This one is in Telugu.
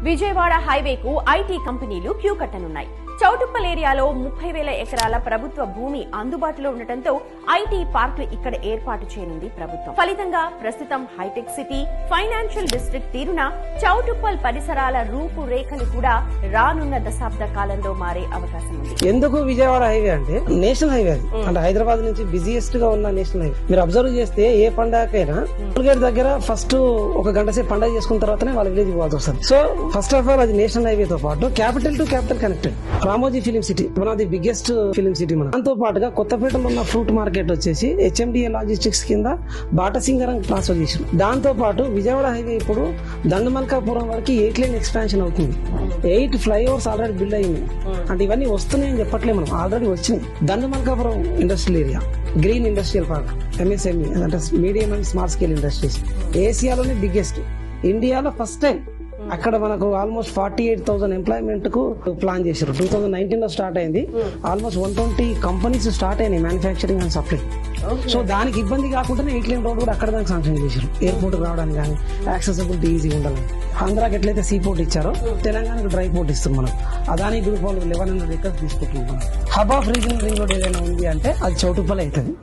విజయవాడ హైవేకు ఐటీ కంపెనీలు క్యూ కట్టనున్నాయి. చౌటుప్పల్ ఏరియాలో 30,000 ఎకరాల ప్రభుత్వ భూమి అందుబాటులో ఉండటంతో ఐటీ పార్కులు ఇక్కడ ఏర్పాటు చేయనుంది ప్రభుత్వం. ఫలితంగా ప్రస్తుతం హైటెక్ సిటీ, ఫైనాన్షియల్ డిస్ట్రిక్ట్ తీరున చౌటుప్పల్ పరిసరాల రూపురేఖలు కూడా రానున్న దశాబ్ద కాలంలో మారే అవకాశం ఉంది. ఎందుకు విజయవాడ హైవే అంటే నేషనల్ హైవే అది. అంటే హైదరాబాద్ నుంచి బిజియెస్ట్ గా ఉన్న నేషనల్ హైవే. మీరు అబ్జర్వ్ చేస్తే ఏ పండగకైనా టోల్గేట్ దగ్గర ఫస్ట్ ఒక గంట సేపు పండగ చేసుకున్న తర్వాతనే వాళ్ళ విలేజ్ పోవాల్సి వస్తుంది. సో ఫస్ట్ ఆఫ్ ఆల్ అది నేషనల్ హైవే తో పాటు capital to capital connected. Ramoji film city one of the biggest film city. మనం దాంతో పాటుగా కొత్తపేటలో ఉన్న ఫ్రూట్ మార్కెట్ వచ్చేసి HMDA లాజిస్టిక్స్ కింద బాటసింగరం ట్రాన్స్ఫర్ చేసారు. దాంతో పాటు విజయవాడ హైవే ఇప్పుడు దండమల్కాపురం వరకు 8 లేన్ ఎక్స్పాన్షన్ అవుతుంది. 8 ఫ్లైఓవర్స్ ఆల్రెడీ బిల్డ్ అయింది. అంటే ఇవన్నీ వస్తున్నాయని చెప్పట్లేదు, మనం ఆల్రెడీ వచ్చినాయి. Dandumalkapuram industrial area, green industrial park, MSME అంటే medium and small scale industries ఏసియాలోనే బిగ్గెస్ట్, ఇండియాలో ఫస్ట్ టైం. అక్కడ మనకు ఆల్మోస్ట్ 48,000 ఎంప్లాయ్మెంట్ కు ప్లాన్ చేశారు. 2019 లో స్టార్ట్ అయింది. ఆల్మోస్ట్ 120 కంపెనీస్ స్టార్ట్ అయినాయి మ్యానుఫ్యాక్చరింగ్ అండ్ సప్లై. సో దానికి ఇబ్బంది కాకుండా 8 లేన్ రోడ్ కూడా అక్కడ దానికి శాంక్షన్ చేశారు. ఎయిర్పోర్ట్ రావడానికి కానీ యాక్సెసిబిలిటీ ఈజీగా ఉండాలని. ఆంధ్రాకి ఎట్లయితే సీ పోర్ట్ ఇచ్చారో తెలంగాణకు డ్రై పోర్ట్ ఇస్తుంది. మనం అదాని గ్రూప్ వాళ్ళు 1100 ఎకర్స్ తీసుకుంటున్నాం. మనం hub of regional ring road ఏదైనా ఉంది అంటే అది చౌటుప్పల్ అవుతుంది.